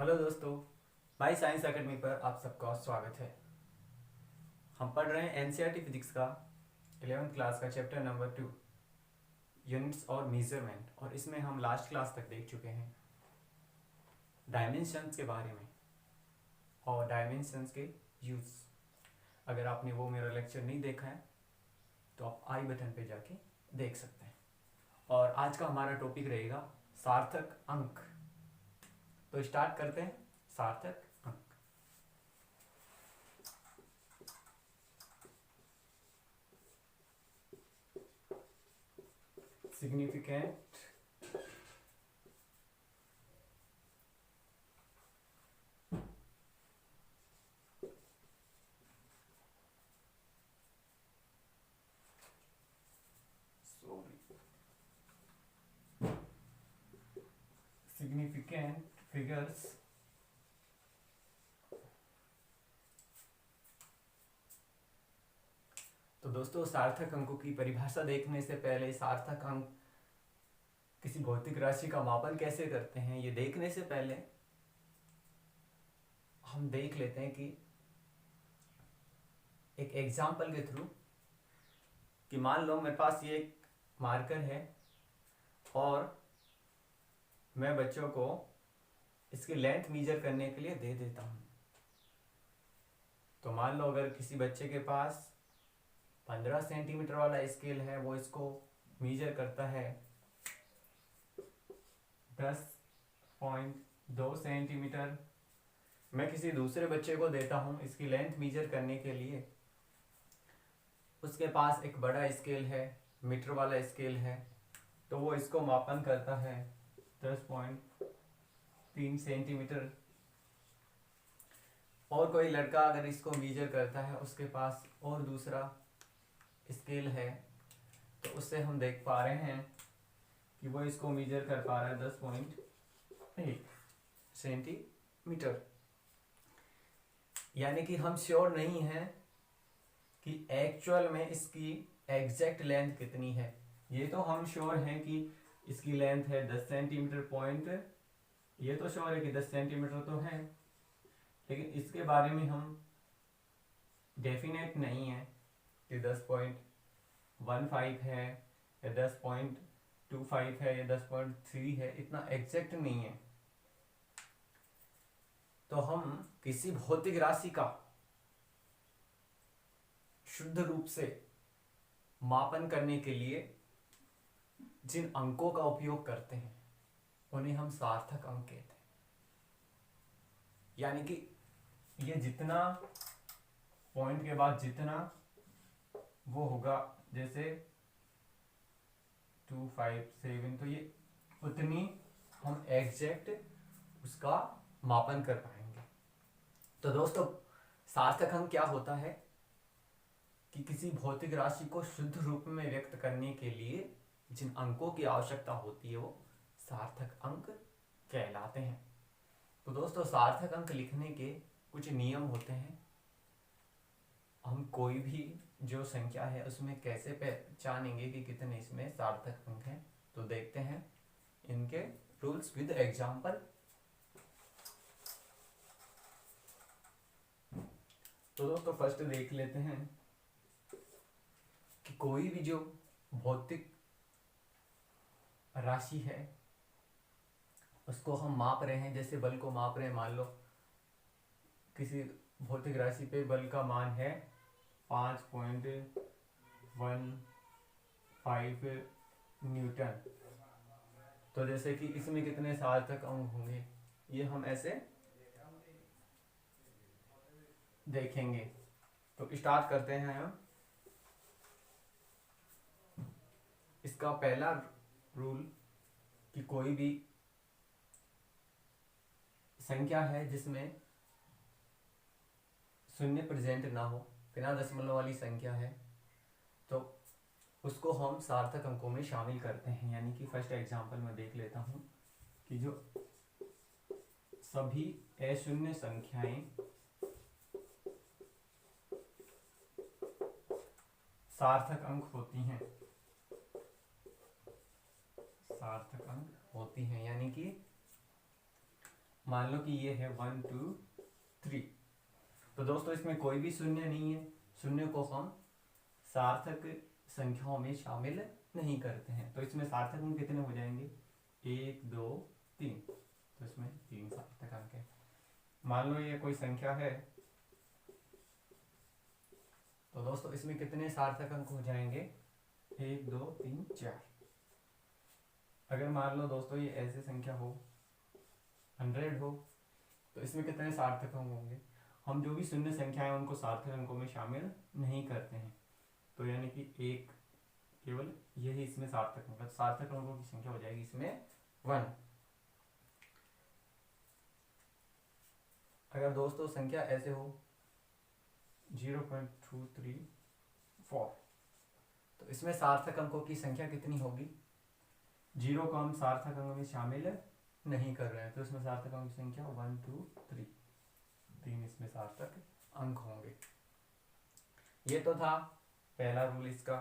Hello दोस्तों, माई science academy पर आप सबका स्वागत है। हम पढ़ रहे हैं एनसीईआरटी फिजिक्स का 11th क्लास का चैप्टर नंबर 2 यूनिट्स और मेजरमेंट, और इसमें हम लास्ट क्लास तक देख चुके हैं डायमेंशंस के बारे में और डायमेंशंस के यूज। अगर आपने वो मेरा लेक्चर नहीं देखा है तो आप आई बटन पे जाके देख सकते हैं। और आज का हमारा टॉपिक रहेगा सार्थक अंक। तो स्टार्ट करते हैं। सार्थक अंक। सिग्निफिकेंट significant figures तो दोस्तों, सार्थक अंकों की परिभाषा देखने से पहले सार्थक अंक किसी भौतिक राशि का मापन कैसे करते हैं ये देखने से पहले हम देख लेते हैं कि एक एग्जाम्पल के थ्रू कि मान लो मेरे पास ये एक मार्कर है और मैं बच्चों को इसकी लेंथ मेजर करने के लिए दे देता हूँ। तो मान लो अगर किसी बच्चे के पास 15 सेंटीमीटर वाला स्केल है, वो इसको मेजर करता है 10.2 सेंटीमीटर। मैं किसी दूसरे बच्चे को देता हूँ इसकी लेंथ मेजर करने के लिए, उसके पास एक बड़ा स्केल है, मीटर वाला स्केल है, तो वो इसको मापन करता है 10.3 सेंटीमीटर। और कोई लड़का अगर इसको मेजर करता है, उसके पास और दूसरा स्केल है, तो उससे हम देख पा रहे हैं कि वो इसको मेजर कर पा रहा है 10.8 सेंटीमीटर। यानी कि हम श्योर नहीं हैं कि एक्चुअल में इसकी एग्जैक्ट लेंथ कितनी है। ये तो हम श्योर हैं कि इसकी लेंथ है 10 सेंटीमीटर पॉइंट, ये तो श्योर है कि 10 सेंटीमीटर तो है, लेकिन इसके बारे में हम डेफिनेट नहीं है कि 10.15 है या 10.25 है या 10.3 है, इतना एग्जैक्ट नहीं है। तो हम किसी भौतिक राशि का शुद्ध रूप से मापन करने के लिए जिन अंकों का उपयोग करते हैं उन्हें हम सार्थक अंक कहते हैं। यानी कि ये जितना पॉइंट के बाद जितना वो होगा, जैसे 257, तो ये उतनी हम एग्जैक्ट उसका मापन कर पाएंगे। तो दोस्तों, सार्थक अंक क्या होता है कि किसी भौतिक राशि को शुद्ध रूप में व्यक्त करने के लिए जिन अंकों की आवश्यकता होती है वो सार्थक अंक कहलाते हैं। तो दोस्तों, सार्थक अंक लिखने के कुछ नियम होते हैं। हम कोई भी जो संख्या है उसमें कैसे पहचानेंगे कि कितने इसमें सार्थक अंक हैं, तो देखते हैं इनके रूल्स विद एग्जांपल। तो दोस्तों, फर्स्ट देख लेते हैं कि कोई भी जो भौतिक राशि है उसको हम माप रहे हैं, जैसे बल को माप रहे हैं। मान लो किसी भौतिक राशि पे बल का मान है 5.15 न्यूटन। तो जैसे कि इसमें कितने सार्थक अंक होंगे ये हम ऐसे देखेंगे। तो स्टार्ट करते हैं हम। इसका पहला रूल कि कोई भी संख्या है जिसमें शून्य प्रेजेंट ना हो, बिना दशमलव वाली संख्या है, तो उसको हम सार्थक अंकों में शामिल करते हैं। यानी कि फर्स्ट एग्जांपल में देख लेता हूं कि जो सभी अशून्य संख्याएं सार्थक अंक होती हैं, सार्थक अंक होती हैं। यानी कि मान लो कि ये है 1 2 3। तो दोस्तों इसमें कोई भी शून्य नहीं है, शून्य को हम सार्थक संख्याओं में शामिल नहीं करते हैं। तो इसमें सार्थक अंक कितने हो जाएंगे, 1 2 3। तो इसमें 3 सार्थक अंक है। मान लो ये कोई संख्या है, तो दोस्तों इसमें कितने सार्थक अंक हो जाएंगे, 1 2 3 4। अगर मान लो दोस्तों ये ऐसी संख्या हो, 100 हो, तो इसमें कितने सार्थक अंक होंगे। हम जो भी शून्य संख्या है उनको सार्थक अंकों में शामिल नहीं करते हैं। तो यानी कि एक केवल यही इसमें सार्थक अंक, सार्थक अंकों की संख्या हो जाएगी इसमें 1। अगर दोस्तों संख्या ऐसे हो 0.234, तो इसमें सार्थक अंकों की संख्या कितनी होगी, 0 को हम सार्थक अंक में शामिल नहीं कर रहे हैं, तो इसमें सार्थक अंक की संख्या 1 2 3, 3 इसमें सार्थक अंक होंगे। ये तो था पहला रूल इसका।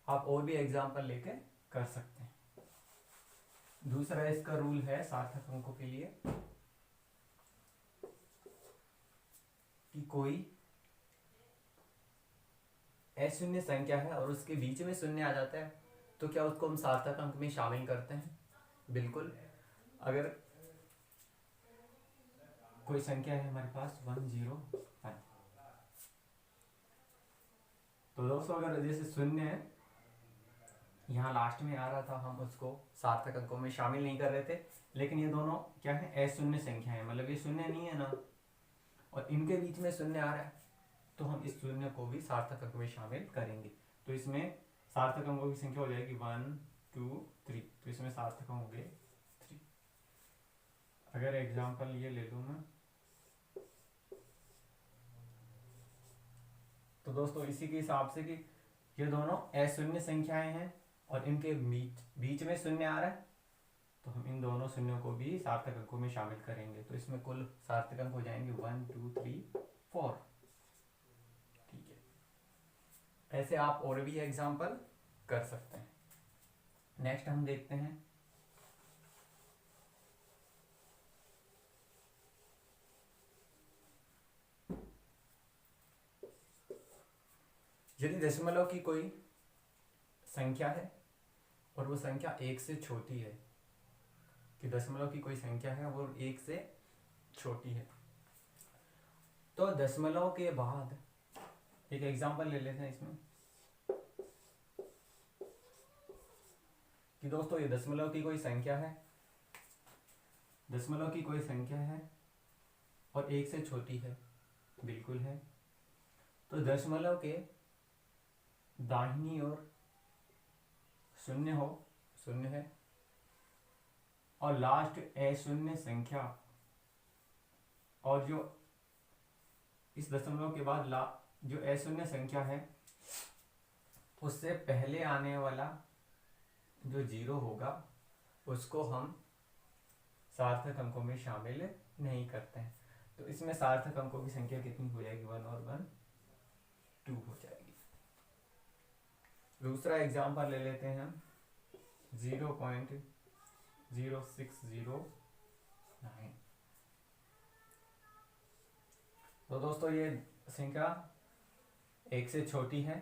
आप और भी एग्जाम्पल लेके कर सकते हैं। दूसरा इसका रूल है सार्थक अंकों के लिए कि कोई अशून्य संख्या है और उसके बीच में शून्य आ जाता है, तो क्या उसको हम सार्थक अंक में शामिल करते हैं, बिल्कुल। अगर कोई संख्या है हमारे पास 101, तो दोस्तों अगर जैसे शून्य यहाँ लास्ट में आ रहा था, हम उसको सार्थक अंकों में शामिल नहीं कर रहे थे, लेकिन ये दोनों क्या है, अशून्य संख्या है, मतलब ये शून्य नहीं है ना, और इनके बीच में शून्य आ रहा है, तो हम इस शून्य को भी सार्थक अंक में शामिल करेंगे। तो इसमें सार्थक अंकों की संख्या हो जाएगी 1 2 3, तो इसमें सार्थक अंक हो गए 3। अगर एग्जाम्पल ये ले लूँ मैं, तो दोस्तों इसी के हिसाब से कि ये दोनों अशून्य संख्याएं हैं और इनके बीच में शून्य आ रहा है, तो हम इन दोनों शून्यों को भी सार्थक अंकों में शामिल करेंगे। तो इसमें कुल सार्थक अंक हो जाएंगे 1 2 3 4। ठीक है, ऐसे आप और भी एग्जाम्पल कर सकते हैं। नेक्स्ट हम देखते हैं यदि दशमलव की कोई संख्या है और वो संख्या 1 से छोटी है, कि दशमलव की कोई संख्या है वो 1 से छोटी है, तो दशमलव के बाद एक एग्जांपल ले लेते हैं इसमें कि दोस्तों ये दशमलव की कोई संख्या है, दशमलव की कोई संख्या है और 1 से छोटी है, बिल्कुल है। तो दशमलव के दाहिनी ओर शून्य हो, शून्य है, और लास्ट अशून्य संख्या, और जो इस दशमलव के बाद जो अशून्य संख्या है उससे पहले आने वाला जो 0 होगा उसको हम सार्थक अंकों में शामिल नहीं करते हैं। तो इसमें सार्थक अंकों की संख्या कितनी हो जाएगी, 1 और 1 2 हो जाएगी। दूसरा एग्जांपल ले लेते हैं हम 0.0609। तो दोस्तों ये संख्या 1 से छोटी है,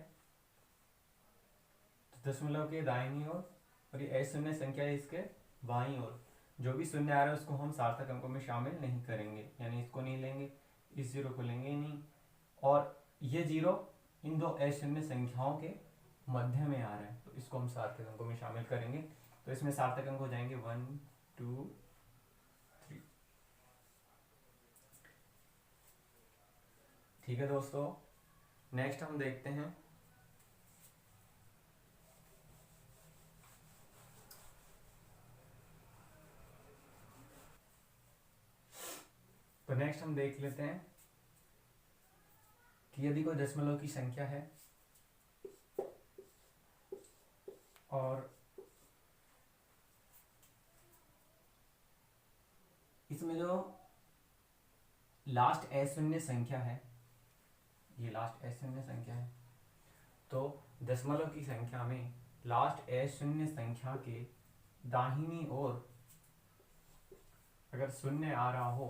तो दशमलव के दाहिनी ओर, और ये अशून्य संख्या है इसके बाईं ओर, जो भी शून्य आ रहा है उसको हम सार्थक अंकों में शामिल नहीं करेंगे, यानी इसको नहीं लेंगे, इस 0 को लेंगे ही नहीं, और ये 0 इन दो अशून्य संख्याओं के मध्य में आ रहा है, तो इसको हम सार्थक अंकों में शामिल करेंगे। तो इसमें सार्थक अंक हो जाएंगे 1 2 3। ठीक है दोस्तों, नेक्स्ट हम देखते हैं तो नेक्स्ट हम देख लेते हैं कि यदि कोई दशमलव की संख्या है और इसमें जो लास्ट अशून्य संख्या है, ये लास्ट अशून्य संख्या है, तो दशमलव की संख्या में लास्ट अशून्य संख्या के दाहिनी ओर अगर शून्य आ रहा हो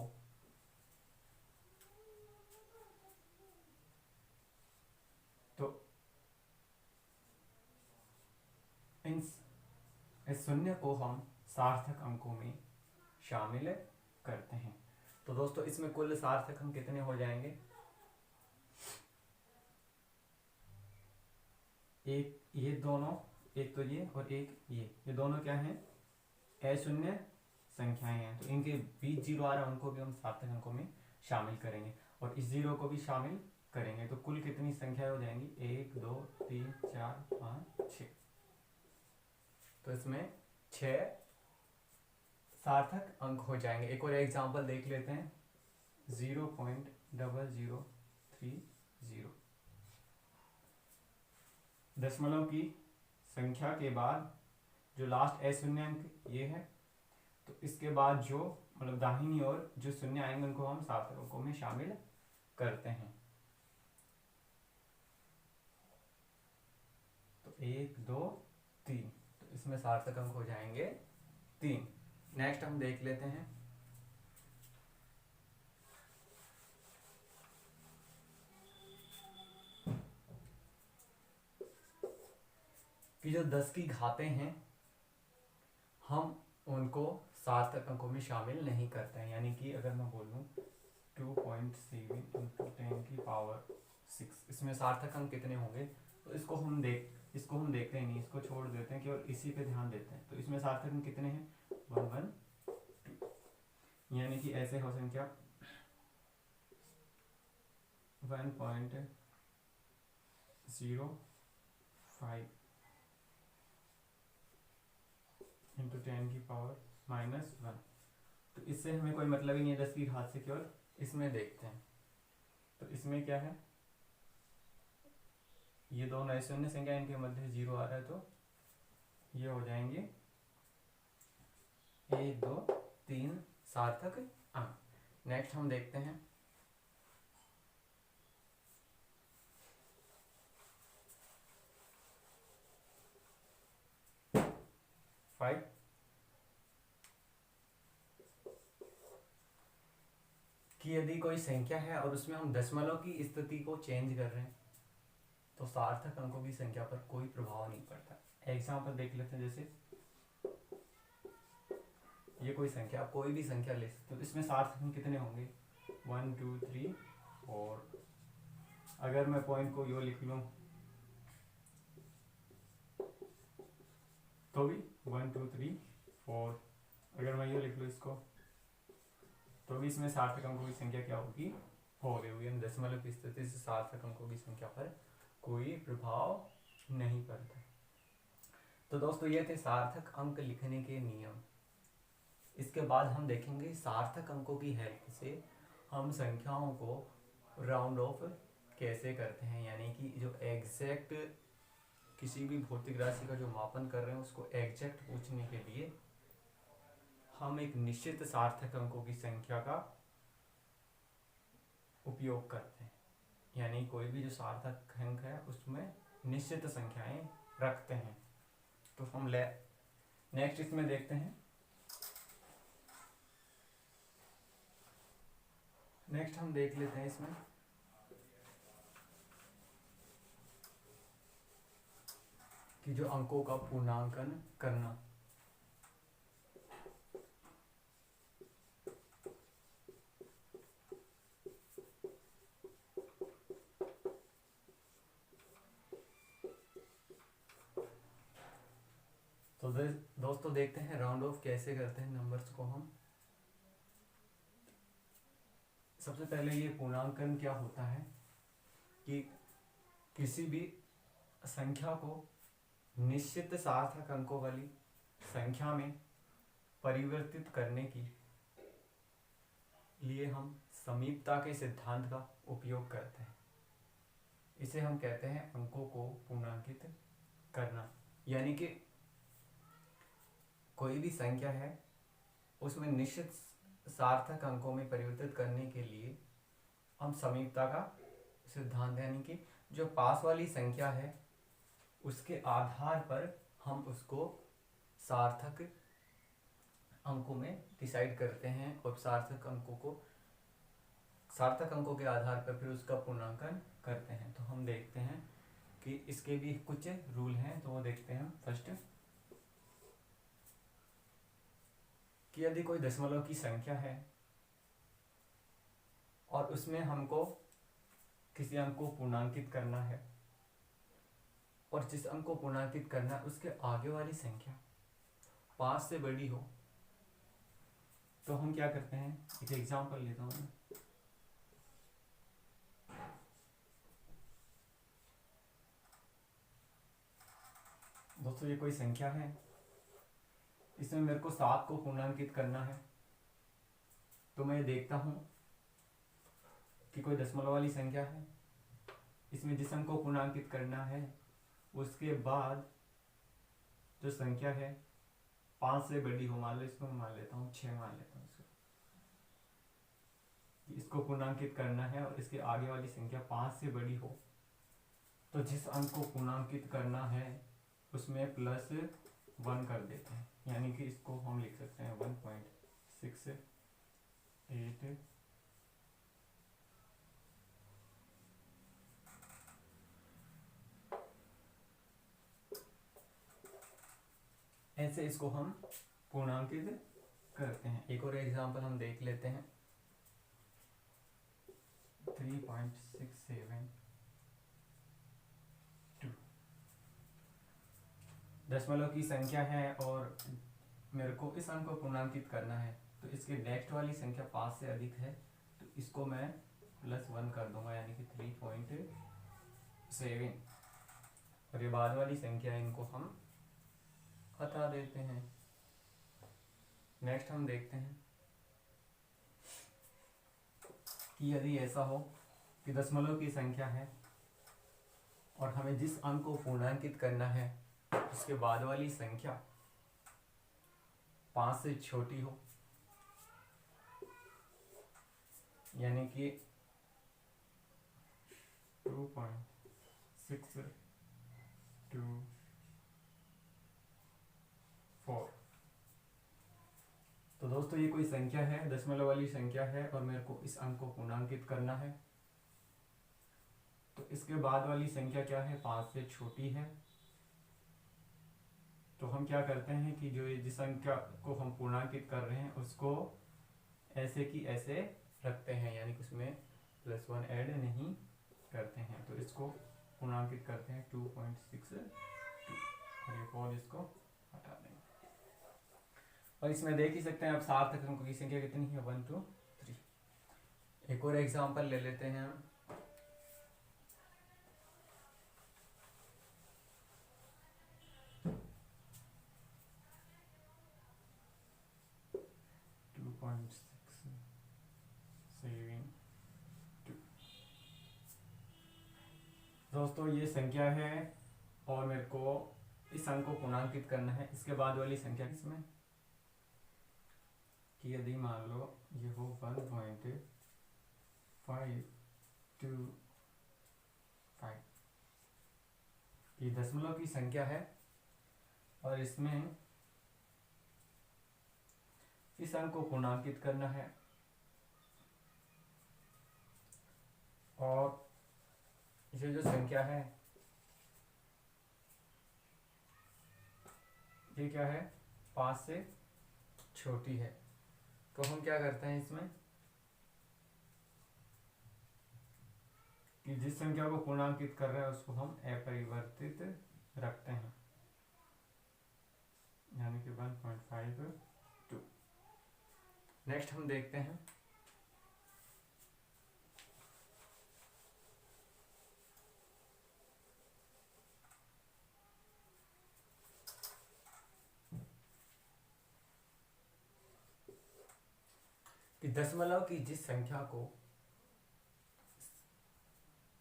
तो इस शून्य को हम सार्थक अंकों में शामिल करते हैं। तो दोस्तों इसमें कुल सार्थक अंक कितने हो जाएंगे? एक ये दोनों, एक तो ये और एक ये दोनों क्या हैं? अशून्य संख्याएं हैं। तो इनके बीच जीरो आ रहा है, उनको भी हम सार्थक अंकों में शामिल करेंगे और इस जीरो को भी शामिल करेंगे। तो कुल कितनी संख्याएं हो जाएंगी? 1 2 3 4 5 6। तो इसमें 6 सार्थक अंक हो जाएंगे। एक और एग्जांपल देख लेते हैं। 0.0030। दशमलव की संख्या के बाद जो लास्ट अशून्य अंक ये है, तो इसके बाद जो मतलब दाहिनी ओर जो शून्य आएंगे उनको हम सार्थक अंकों में शामिल करते हैं। तो 1 2 3, तो इसमें सार्थक अंक हो जाएंगे 3। नेक्स्ट हम देख लेते हैं कि जो 10 की घातें हैं हम उनको सार्थक अंकों में शामिल नहीं करते हैं। यानी कि अगर मैं बोलूँ 2.7 × 10⁶, इसमें सार्थक अंक कितने होंगे? तो इसको हम देखते ही नहीं, इसको छोड़ देते हैं, केवल इसी पे ध्यान देते हैं। तो इसमें सार्थक अंक कितने हैं? 1 1 2। यानी कि ऐसे हो संख्या 1.05 × 10⁻⁻1। तो इससे हमें कोई मतलब ही नहीं है 10 की घात से, केवल इसमें देखते हैं। तो इसमें क्या है? ये दोनों अशून्य संख्या, इनके मध्य जीरो आ रहा है, तो ये हो जाएंगे 1 2 3 सार्थक अंक। नेक्स्ट हम देखते हैं 5। कि यदि कोई संख्या है और उसमें हम दशमलव की स्थिति को चेंज कर रहे हैं तो सार्थक अंकों की संख्या पर कोई प्रभाव नहीं पड़ता। एग्जाम्पल देख लेते हैं। जैसे ये कोई संख्या, कोई भी संख्या ले सकते हो, इसमें सार्थक अंक कितने होंगे? 1 2 3 4। अगर मैं पॉइंट को यो लिख लूं तो भी 1 2 3 4। अगर मैं यो लिख लूं इसको तो भी इसमें सार्थक अंकों की संख्या क्या होगी? 4 होगी। दशमलव की स्थिति से सार्थक अंकों की संख्या पर कोई प्रभाव नहीं पड़ता। तो दोस्तों ये थे सार्थक अंक लिखने के नियम। इसके बाद हम देखेंगे सार्थक अंकों की हेल्प से हम संख्याओं को राउंड ऑफ कैसे करते हैं। यानी कि जो एग्जैक्ट किसी भी भौतिक राशि का जो मापन कर रहे हैं उसको एग्जैक्ट पूछने के लिए हम एक निश्चित सार्थक अंकों की संख्या का उपयोग करते हैं। यानी कोई भी जो सार्थक अंक है उसमें निश्चित संख्याएं रखते हैं। तो हम नेक्स्ट इसमें देखते हैं। नेक्स्ट हम देख लेते हैं इसमें कि जो अंकों का पूर्णांकन करना। तो दोस्तों देखते हैं राउंड ऑफ कैसे करते हैं नंबर्स को हम। सबसे पहले ये पूर्णांकन क्या होता है कि किसी भी संख्या को निश्चित सार्थक अंकों वाली संख्या में परिवर्तित करने के लिए हम समीपता के सिद्धांत का उपयोग करते हैं। इसे हम कहते हैं अंकों को पूर्णांकित करना। यानी कि कोई भी संख्या है उसमें निश्चित सार्थक अंकों में परिवर्तित करने के लिए हम समीपता का सिद्धांत, यानी कि जो पास वाली संख्या है उसके आधार पर हम उसको सार्थक अंकों में डिसाइड करते हैं और सार्थक अंकों के आधार पर फिर उसका पूर्णांकन करते हैं। तो हम देखते हैं कि इसके भी कुछ रूल हैं, तो वो देखते हैं। फर्स्ट, कि यदि कोई दशमलव की संख्या है और उसमें हमको किसी अंक को पूर्णांकित करना है और जिस अंक को पूर्णांकित करना है उसके आगे वाली संख्या 5 से बड़ी हो, तो हम क्या करते हैं। एक एग्जांपल लेता हूँ मैं। दोस्तों ये कोई संख्या है, इसमें मेरे को 7 को पूर्णांकित करना है। तो मैं देखता हूँ कि कोई दशमलव वाली संख्या है, इसमें जिस अंक को पूर्णांकित करना है उसके बाद जो संख्या है 5 से बड़ी हो। मान लो इसको मान लेता हूँ 6 मान लेता हूँ इसको पूर्णांकित करना है और इसके आगे वाली संख्या 5 से बड़ी हो, तो जिस अंक को पूर्णांकित करना है उसमें +1 कर देते हैं। यानी कि इसको हम लिख सकते हैं 1.68। ऐसे इसको हम पूर्णांकित करते हैं। एक और एग्जांपल हम देख लेते हैं। 3.672 दशमलव की संख्या है और मेरे को इस अंक को पूर्णांकित करना है, तो इसके नेक्स्ट वाली संख्या 5 से अधिक है, तो इसको मैं +1 कर दूंगा, यानी कि 3.7। और ये बाद वाली संख्या इनको हम हटा देते हैं। नेक्स्ट हम देखते हैं कि यदि ऐसा हो कि दशमलव की संख्या है और हमें जिस अंक को पूर्णांकित करना है उसके बाद वाली संख्या 5 से छोटी हो, यानी कि 2.624। तो दोस्तों ये कोई संख्या है, दशमलव वाली संख्या है और मेरे को इस अंक को पूर्णांकित करना है, तो इसके बाद वाली संख्या क्या है, 5 से छोटी है। तो हम क्या करते हैं कि जो जिस संख्या को हम पूर्णांकित कर रहे हैं उसको ऐसे की ऐसे रखते हैं, यानी कि उसमें +1 ऐड नहीं करते हैं। तो इसको पूर्णांकित करते हैं 2.62 और एक और इसको हटा देंगे। और इसमें देख ही सकते हैं अब सार्थक अंकों की संख्या कितनी है, 1 2 3। एक और एग्जांपल ले लेते हैं हम। दोस्तों ये संख्या है और मेरे को इस अंक को पूर्णांकित करना है, इसके बाद वाली संख्या इसमें कि यदि मान लो ये हो 1.525, ये दशमलव की संख्या है और इसमें इस अंक को पूर्णांकित करना है और ये जो संख्या है ये क्या है, 5 से छोटी है। तो हम क्या करते हैं इसमें कि जिस संख्या को पूर्णांकित कर रहे हैं उसको हम अपरिवर्तित रखते हैं, यानी कि 1.52। नेक्स्ट हम देखते हैं कि दशमलव की जिस संख्या को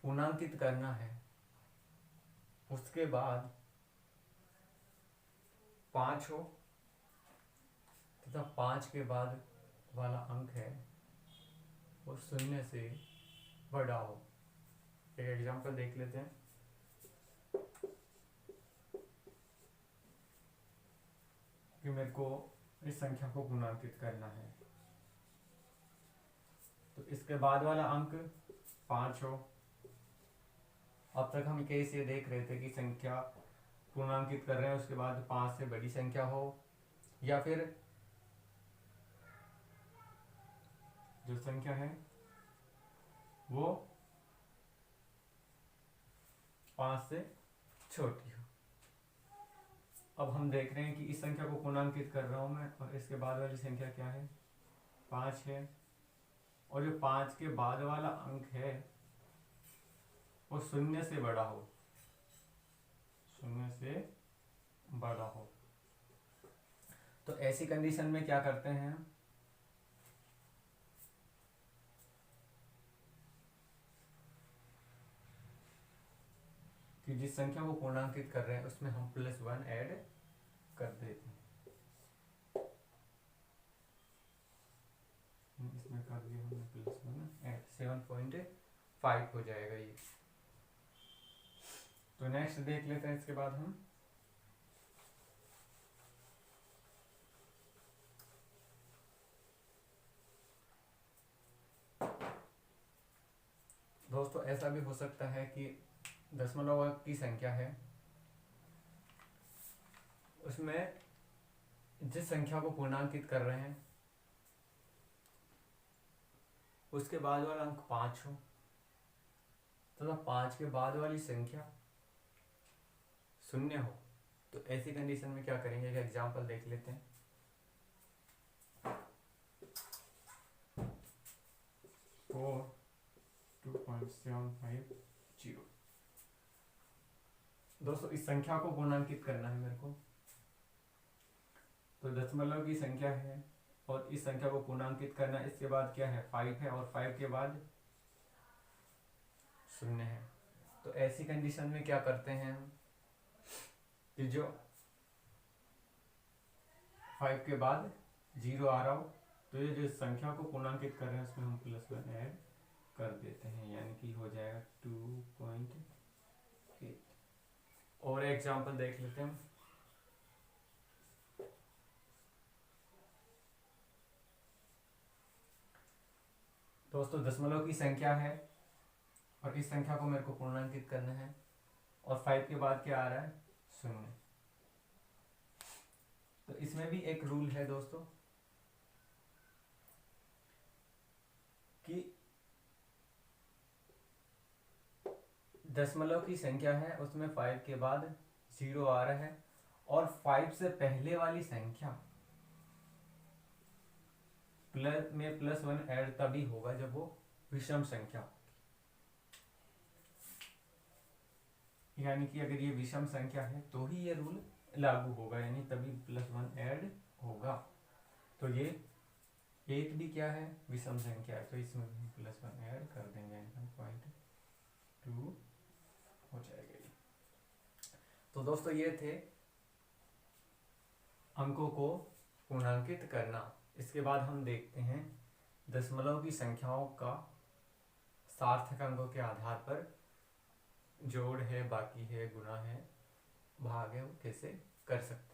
पूर्णांकित करना है उसके बाद 5 हो तथा 5 के बाद वाला अंक है वो 0 से बड़ा हो। एक एग्जांपल देख लेते हैं कि मेरे को इस संख्या को पूर्णांकित करना है। तो इसके बाद वाला अंक 5 हो। अब तक हम केस ये देख रहे थे कि संख्या पूर्णांकित कर रहे हैं, उसके बाद 5 से बड़ी संख्या हो, या फिर जो संख्या है वो 5 से छोटी हो। अब हम देख रहे हैं कि इस संख्या को पूर्णांकित कर रहा हूं मैं, और इसके बाद वाली संख्या क्या है, 5 है, और जो 5 के बाद वाला अंक है वो 0 से बड़ा हो, 0 से बड़ा हो। तो ऐसी कंडीशन में क्या करते हैं, कि जिस संख्या को पूर्णांकित कर रहे हैं उसमें हम +1 ऐड कर देते हैं। इसमें कर दिया हमने +1 ऐड, 7.5 हो जाएगा ये। तो नेक्स्ट देख लेते हैं इसके बाद हम। दोस्तों ऐसा भी हो सकता है कि दशमलव की संख्या है, उसमें जिस संख्या को पूर्णांकित कर रहे हैं उसके बाद वाला अंक 5 हो, तथा 5 के बाद वाली संख्या 0 हो। तो ऐसी कंडीशन में क्या करेंगे, एक एग्जांपल देख लेते हैं। फोर 2.750। दोस्तों इस संख्या को पूर्णांकित करना है मेरे को, तो दशमलव की संख्या है और इस संख्या को पूर्णांकित करना, इसके बाद क्या है 5 है, और 5 के बाद 0 है। तो ऐसी कंडीशन में क्या करते हैं हम, कि जो 5 के बाद 0 आ रहा हो, तो ये जो संख्या को पूर्णांकित कर रहे हैं उसमें हम +1 ऐड कर देते हैं, यानी कि हो जाएगा 2.8। और एग्जांपल देख लेते हैं। दोस्तों दशमलव की संख्या है और इस संख्या को मेरे को पूर्णांकित करना है, और 5 के बाद क्या आ रहा है 0। तो इसमें भी एक रूल है दोस्तों, कि दशमलव की संख्या है उसमें 5 के बाद 0 आ रहा है, और 5 से पहले वाली संख्या प्लस में +1 ऐड तभी होगा जब वो विषम संख्या होगी। यानी कि अगर ये विषम संख्या है तो ही ये रूल लागू होगा, यानी तभी +1 ऐड होगा। तो ये 8 भी क्या है, विषम संख्या है, तो इसमें भी +1 ऐड कर देंगे, 1.2 हो जाएगा ये। तो दोस्तों ये थे अंकों को पूर्णांकित करना। इसके बाद हम देखते हैं दशमलव की संख्याओं का सार्थक अंकों के आधार पर जोड़ है, बाकी है, गुणा है, भाग है, वो कैसे कर सकते हैं।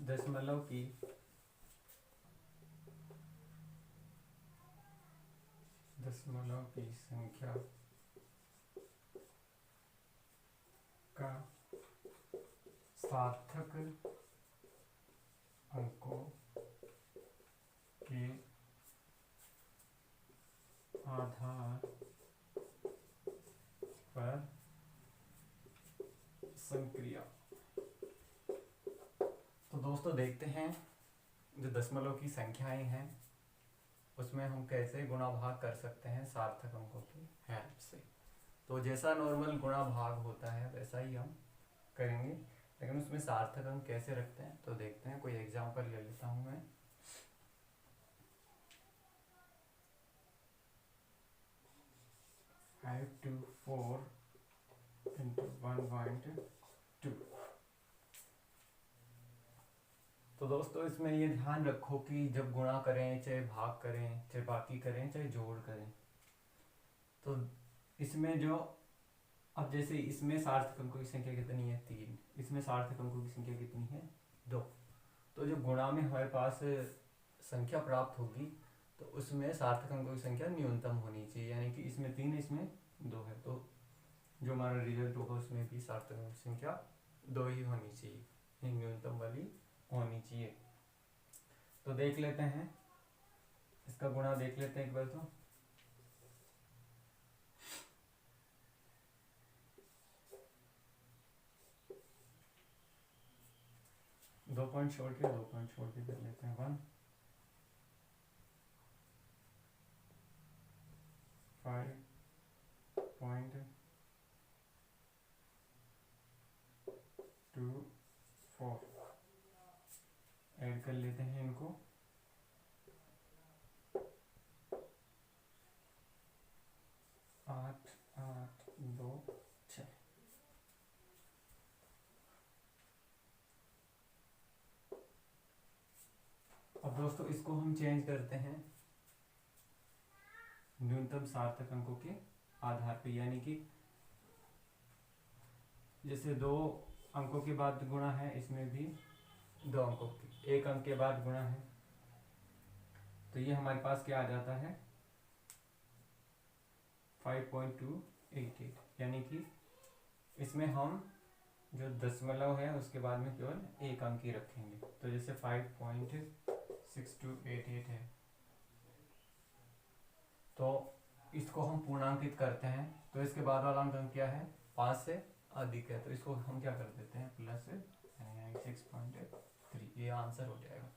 दशमलव की संख्या का सार्थक अंकों के आधार पर संक्रिया। तो दोस्तों देखते हैं जो दशमलव की संख्याएं हैं उसमें हम कैसे गुणा भाग कर सकते हैं सार्थक अंकों की हेल्प से। तो जैसा नॉर्मल गुणा भाग होता है वैसा ही हम करेंगे, लेकिन उसमें सार्थक अंक कैसे रखते हैं तो देखते हैं। कोई एग्जांपल ले लेता हूं मैं। Five two 4 × 1.2। तो दोस्तों इसमें ये ध्यान रखो कि जब गुणा करें, चाहे भाग करें, चाहे बाकी करें, चाहे जोड़ करें, तो इसमें जो, अब जैसे इसमें सार्थक अंकों की संख्या कितनी है 3, इसमें सार्थक अंकों की संख्या कितनी है 2। तो जो गुणा में हमारे पास संख्या प्राप्त होगी तो उसमें सार्थक अंकों की संख्या न्यूनतम होनी चाहिए, यानी कि इसमें 3 है, इसमें 2 है, तो जो हमारा रिजल्ट होगा उसमें भी सार्थक अंकों की संख्या 2 ही होनी चाहिए, न्यूनतम वाली होनी चाहिए। तो देख लेते हैं इसका गुणा, देख लेते हैं एक बार। तो दो पॉइंट छोड़ के कर लेते हैं 1 5.24 ऐड कर लेते हैं इनको। 8 8 2 6। अब दोस्तों इसको हम चेंज करते हैं न्यूनतम सार्थक अंकों के आधार पे, यानी कि जैसे 2 अंकों के बाद गुणा है, इसमें भी 2 अंकों के 1 अंक के बाद गुणा है, तो ये हमारे पास क्या आ जाता है 5.288, यानी कि इसमें हम जो दशमलव है उसके बाद में केवल 1 अंक ही रखेंगे। तो जैसे 5.6288 है, तो इसको हम पूर्णांकित करते हैं, तो इसके बाद वाला अंक क्या है 5 से अधिक है, तो इसको हम क्या कर देते हैं प्लस 6.3, ये आंसर हो जाएगा।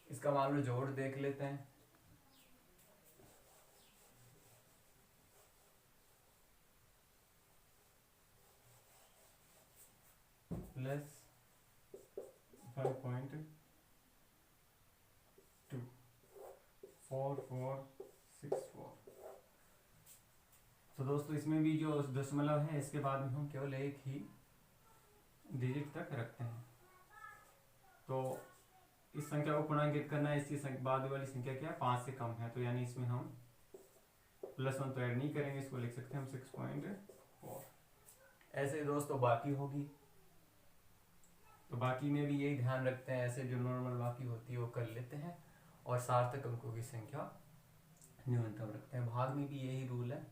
इसका मान लो जोड़ देख लेते हैं। प्लस 5.2464। तो दोस्तों इसमें भी जो दशमलव है इसके बाद में हम केवल एक ही डिजिट तक रखते हैं। तो इस संख्या को पूर्णांकित करना है, इसकी बाद वाली संख्या क्या है 5 से कम है, तो यानी इसमें हम +1 तो ऐड नहीं करेंगे, इसको लिख सकते हैं हम 6.4। ऐसे दोस्तों बाकी होगी, तो बाकी में भी यही ध्यान रखते हैं, ऐसे जो नॉर्मल बाकी होती है वो कर लेते हैं और सार्थक अंकों की संख्या न्यूनतम रखते हैं। भाग में भी यही रूल है।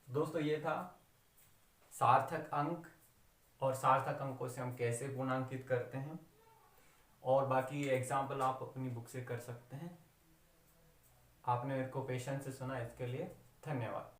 दोस्तों ये था सार्थक अंक और सार्थक अंकों से हम कैसे गुणांकित करते हैं, और बाकी एग्जाम्पल आप अपनी बुक से कर सकते हैं। आपने मेरे को पेशेंस से सुना, इसके लिए धन्यवाद।